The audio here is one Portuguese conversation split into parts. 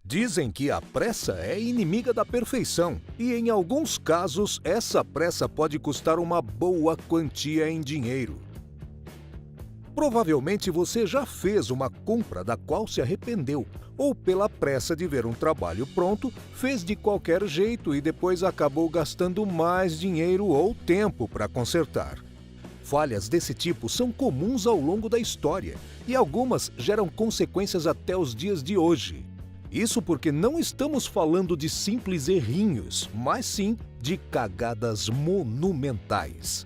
Dizem que a pressa é inimiga da perfeição e, em alguns casos, essa pressa pode custar uma boa quantia em dinheiro. Provavelmente você já fez uma compra da qual se arrependeu, ou pela pressa de ver um trabalho pronto, fez de qualquer jeito e depois acabou gastando mais dinheiro ou tempo para consertar. Falhas desse tipo são comuns ao longo da história e algumas geram consequências até os dias de hoje. Isso porque não estamos falando de simples errinhos, mas sim de cagadas monumentais.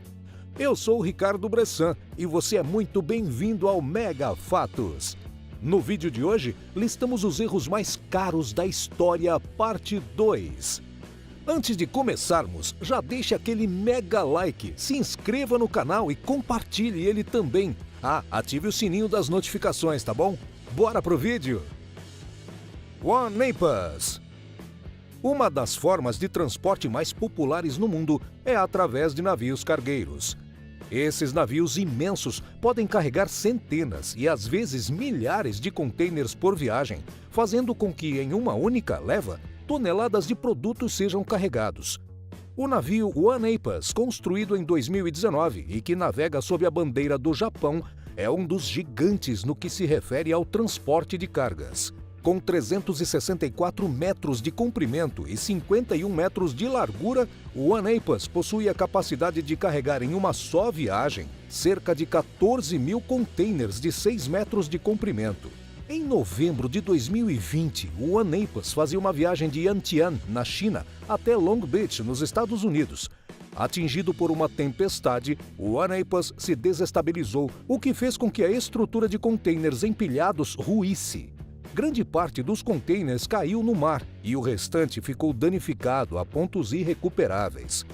Eu sou o Ricardo Bressan e você é muito bem-vindo ao Mega Fatos. No vídeo de hoje, listamos os erros mais caros da história, parte 2. Antes de começarmos, já deixe aquele mega like, se inscreva no canal e compartilhe ele também. Ative o sininho das notificações, tá bom? Bora pro vídeo! OneApus. Uma das formas de transporte mais populares no mundo é através de navios cargueiros. Esses navios imensos podem carregar centenas e às vezes milhares de containers por viagem, fazendo com que em uma única leva, toneladas de produtos sejam carregados. O navio OneApus, construído em 2019 e que navega sob a bandeira do Japão, é um dos gigantes no que se refere ao transporte de cargas. Com 364 metros de comprimento e 51 metros de largura, o OneApus possui a capacidade de carregar em uma só viagem cerca de 14 mil containers de 6 metros de comprimento. Em novembro de 2020, o OneApus fazia uma viagem de Yantian, na China, até Long Beach, nos Estados Unidos. Atingido por uma tempestade, o OneApus se desestabilizou, o que fez com que a estrutura de containers empilhados ruísse. Grande parte dos containers caiu no mar e o restante ficou danificado a pontos irrecuperáveis.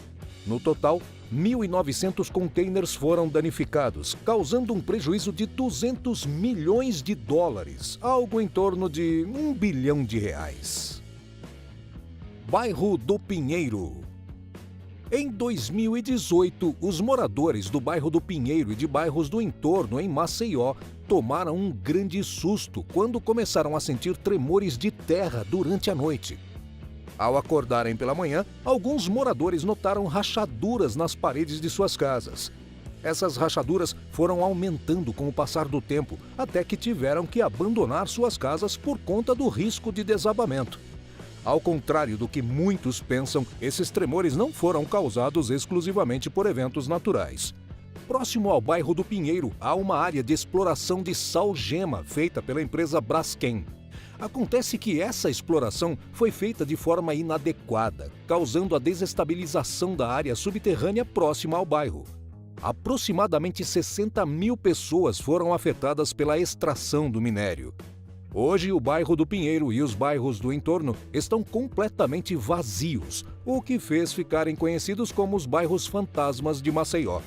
No total, 1.900 containers foram danificados, causando um prejuízo de 200 milhões de dólares, algo em torno de R$ 1 bilhão. Bairro do Pinheiro. Em 2018, os moradores do bairro do Pinheiro e de bairros do entorno em Maceió tomaram um grande susto quando começaram a sentir tremores de terra durante a noite. Ao acordarem pela manhã, alguns moradores notaram rachaduras nas paredes de suas casas. Essas rachaduras foram aumentando com o passar do tempo, até que tiveram que abandonar suas casas por conta do risco de desabamento. Ao contrário do que muitos pensam, esses tremores não foram causados exclusivamente por eventos naturais. Próximo ao bairro do Pinheiro, há uma área de exploração de sal-gema feita pela empresa Braskem. Acontece que essa exploração foi feita de forma inadequada, causando a desestabilização da área subterrânea próxima ao bairro. Aproximadamente 60 mil pessoas foram afetadas pela extração do minério. Hoje, o bairro do Pinheiro e os bairros do entorno estão completamente vazios, o que fez ficarem conhecidos como os bairros fantasmas de Maceió.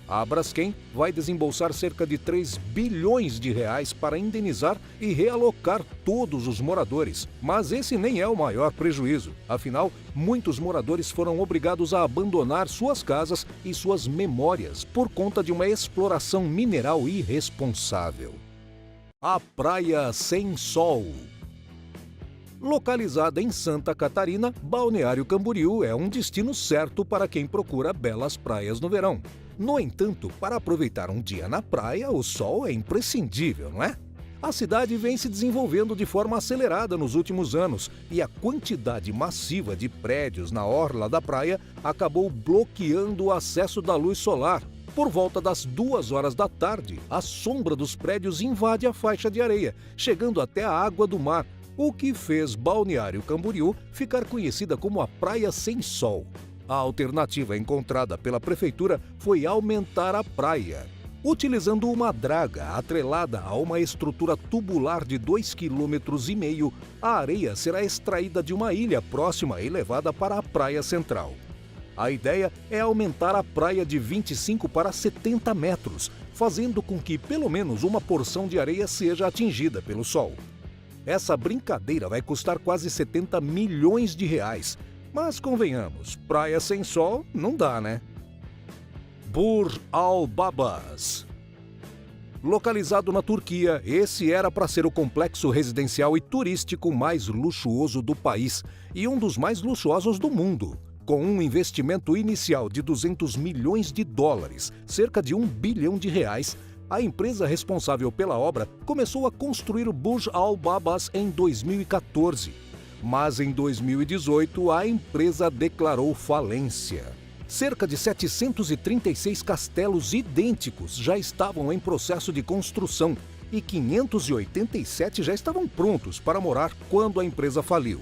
A Braskem vai desembolsar cerca de 3 bilhões de reais para indenizar e realocar todos os moradores, mas esse nem é o maior prejuízo. Afinal, muitos moradores foram obrigados a abandonar suas casas e suas memórias por conta de uma exploração mineral irresponsável. A Praia Sem Sol. Localizada em Santa Catarina, Balneário Camboriú é um destino certo para quem procura belas praias no verão. No entanto, para aproveitar um dia na praia, o sol é imprescindível, não é? A cidade vem se desenvolvendo de forma acelerada nos últimos anos e a quantidade massiva de prédios na orla da praia acabou bloqueando o acesso da luz solar. Por volta das 2 horas da tarde, a sombra dos prédios invade a faixa de areia, chegando até a água do mar, o que fez Balneário Camboriú ficar conhecida como a Praia Sem Sol. A alternativa encontrada pela prefeitura foi aumentar a praia. Utilizando uma draga atrelada a uma estrutura tubular de 2,5 km, a areia será extraída de uma ilha próxima e levada para a praia central. A ideia é aumentar a praia de 25 para 70 metros, fazendo com que pelo menos uma porção de areia seja atingida pelo sol. Essa brincadeira vai custar quase 70 milhões de reais, mas convenhamos, praia sem sol não dá, né? Burj Al Babas. Localizado na Turquia, esse era para ser o complexo residencial e turístico mais luxuoso do país e um dos mais luxuosos do mundo. Com um investimento inicial de 200 milhões de dólares, cerca de R$ 1 bilhão, a empresa responsável pela obra começou a construir o Burj Al Babas em 2014. Mas em 2018, a empresa declarou falência. Cerca de 736 castelos idênticos já estavam em processo de construção e 587 já estavam prontos para morar quando a empresa faliu.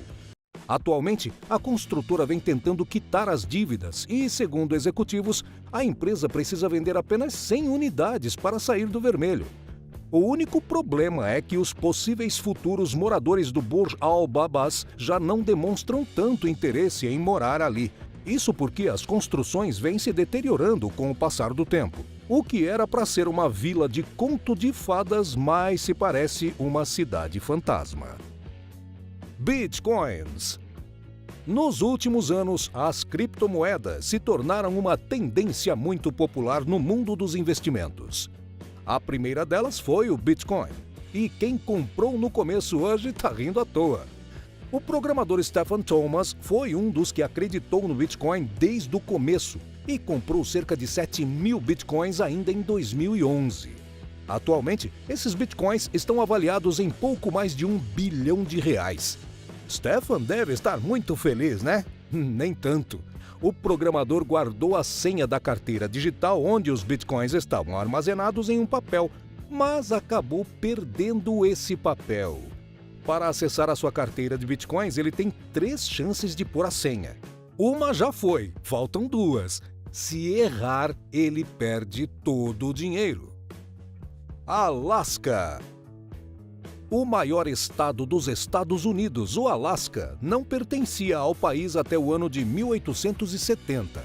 Atualmente, a construtora vem tentando quitar as dívidas e, segundo executivos, a empresa precisa vender apenas 100 unidades para sair do vermelho. O único problema é que os possíveis futuros moradores do Burj Al Babas já não demonstram tanto interesse em morar ali. Isso porque as construções vêm se deteriorando com o passar do tempo. O que era para ser uma vila de conto de fadas, mais se parece uma cidade fantasma. Bitcoins. Nos últimos anos, as criptomoedas se tornaram uma tendência muito popular no mundo dos investimentos. A primeira delas foi o Bitcoin. E quem comprou no começo hoje está rindo à toa. O programador Stephen Thomas foi um dos que acreditou no Bitcoin desde o começo e comprou cerca de 7 mil Bitcoins ainda em 2011. Atualmente, esses Bitcoins estão avaliados em pouco mais de R$ 1 bilhão. Stephen deve estar muito feliz, né? Nem tanto. O programador guardou a senha da carteira digital onde os Bitcoins estavam armazenados em um papel, mas acabou perdendo esse papel. Para acessar a sua carteira de Bitcoins, ele tem 3 chances de pôr a senha. Uma já foi, faltam 2. Se errar, ele perde todo o dinheiro. Alasca. O maior estado dos Estados Unidos, o Alasca, não pertencia ao país até o ano de 1870.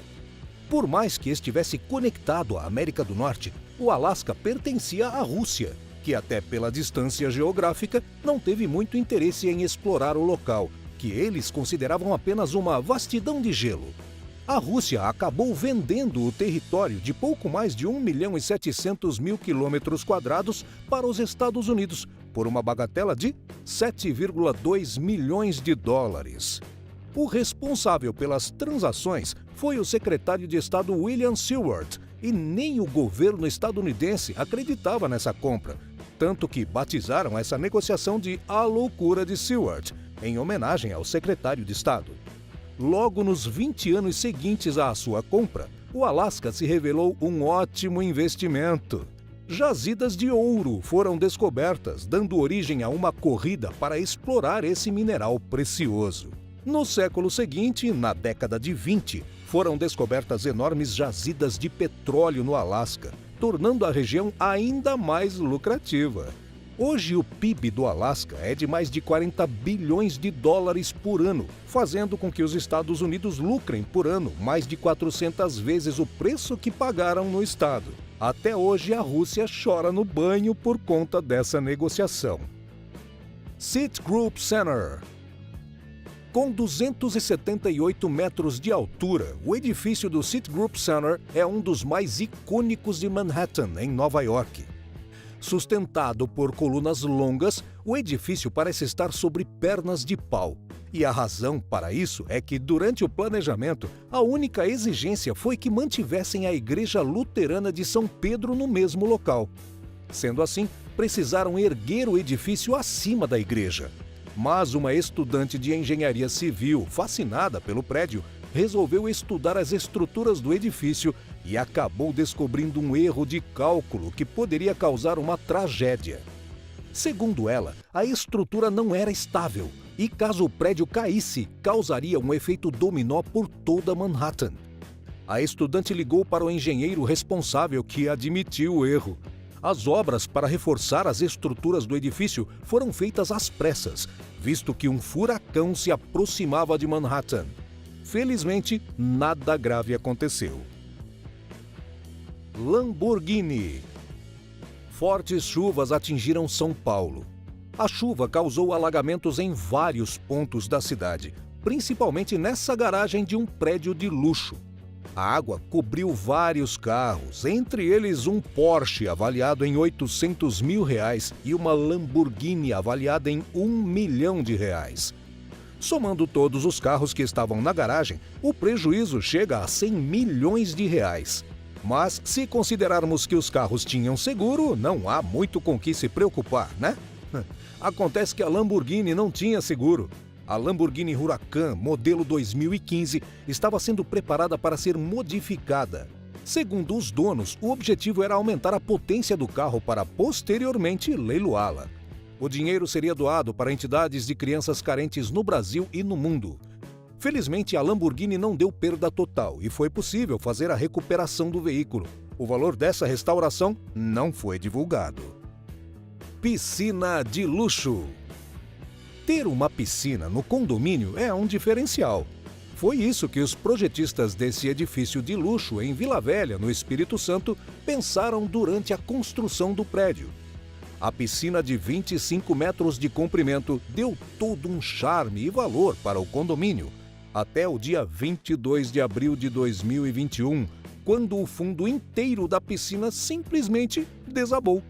Por mais que estivesse conectado à América do Norte, o Alasca pertencia à Rússia, que até pela distância geográfica não teve muito interesse em explorar o local, que eles consideravam apenas uma vastidão de gelo. A Rússia acabou vendendo o território de pouco mais de 1.700.000 km² para os Estados Unidos, por uma bagatela de 7,2 milhões de dólares. O responsável pelas transações foi o secretário de Estado William Seward, e nem o governo estadunidense acreditava nessa compra, tanto que batizaram essa negociação de A Loucura de Seward, em homenagem ao secretário de Estado. Logo nos 20 anos seguintes à sua compra, o Alasca se revelou um ótimo investimento. Jazidas de ouro foram descobertas, dando origem a uma corrida para explorar esse mineral precioso. No século seguinte, na década de 20, foram descobertas enormes jazidas de petróleo no Alasca, tornando a região ainda mais lucrativa. Hoje, o PIB do Alasca é de mais de 40 bilhões de dólares por ano, fazendo com que os Estados Unidos lucrem por ano mais de 400 vezes o preço que pagaram no estado. Até hoje, a Rússia chora no banho por conta dessa negociação. Citigroup Center. Com 278 metros de altura, o edifício do Citigroup Center é um dos mais icônicos de Manhattan, em Nova York. Sustentado por colunas longas, o edifício parece estar sobre pernas de pau. E a razão para isso é que, durante o planejamento, a única exigência foi que mantivessem a Igreja Luterana de São Pedro no mesmo local. Sendo assim, precisaram erguer o edifício acima da igreja. Mas uma estudante de engenharia civil, fascinada pelo prédio, resolveu estudar as estruturas do edifício e acabou descobrindo um erro de cálculo que poderia causar uma tragédia. Segundo ela, a estrutura não era estável e, caso o prédio caísse, causaria um efeito dominó por toda Manhattan. A estudante ligou para o engenheiro responsável, que admitiu o erro. As obras para reforçar as estruturas do edifício foram feitas às pressas, visto que um furacão se aproximava de Manhattan. Felizmente, nada grave aconteceu. Lamborghini. Fortes chuvas atingiram São Paulo. A chuva causou alagamentos em vários pontos da cidade, principalmente nessa garagem de um prédio de luxo. A água cobriu vários carros, entre eles um Porsche avaliado em R$800 mil e uma Lamborghini avaliada em R$1 milhão. Somando todos os carros que estavam na garagem, o prejuízo chega a R$100 milhões. Mas, se considerarmos que os carros tinham seguro, não há muito com que se preocupar, né? Acontece que a Lamborghini não tinha seguro. A Lamborghini Huracan, modelo 2015, estava sendo preparada para ser modificada. Segundo os donos, o objetivo era aumentar a potência do carro para posteriormente leiloá-la. O dinheiro seria doado para entidades de crianças carentes no Brasil e no mundo. Felizmente, a Lamborghini não deu perda total e foi possível fazer a recuperação do veículo. O valor dessa restauração não foi divulgado. Piscina de luxo. Ter uma piscina no condomínio é um diferencial. Foi isso que os projetistas desse edifício de luxo em Vila Velha, no Espírito Santo, pensaram durante a construção do prédio. A piscina de 25 metros de comprimento deu todo um charme e valor para o condomínio, até o dia 22 de abril de 2021, quando o fundo inteiro da piscina simplesmente desabou.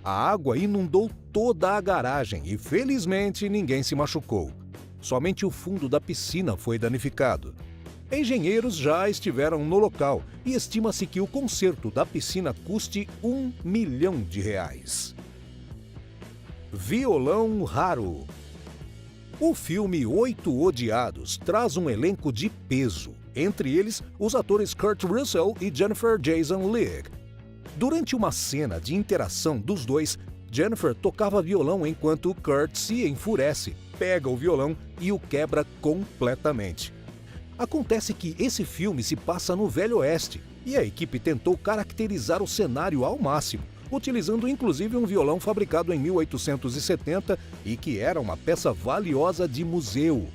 A água inundou toda a garagem e, felizmente, ninguém se machucou. Somente o fundo da piscina foi danificado. Engenheiros já estiveram no local e estima-se que o conserto da piscina custe R$1 milhão. Violão raro. O filme Oito Odiados traz um elenco de peso, entre eles os atores Kurt Russell e Jennifer Jason Leigh. Durante uma cena de interação dos dois, Jennifer tocava violão enquanto Kurt se enfurece, pega o violão e o quebra completamente. Acontece que esse filme se passa no Velho Oeste e a equipe tentou caracterizar o cenário ao máximo, utilizando inclusive um violão fabricado em 1870 e que era uma peça valiosa de museu.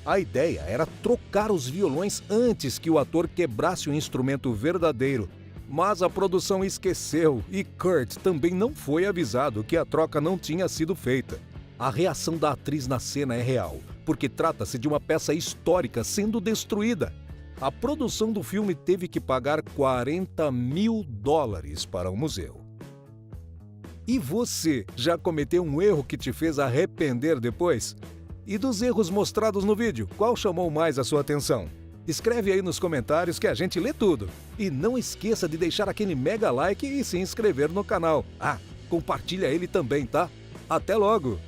A ideia era trocar os violões antes que o ator quebrasse o instrumento verdadeiro, mas a produção esqueceu e Kurt também não foi avisado que a troca não tinha sido feita. A reação da atriz na cena é real, porque trata-se de uma peça histórica sendo destruída. A produção do filme teve que pagar $40 mil para o museu. E você já cometeu um erro que te fez arrepender depois? E dos erros mostrados no vídeo, qual chamou mais a sua atenção? Escreve aí nos comentários que a gente lê tudo. E não esqueça de deixar aquele mega like e se inscrever no canal. Ah, compartilha ele também, tá? Até logo!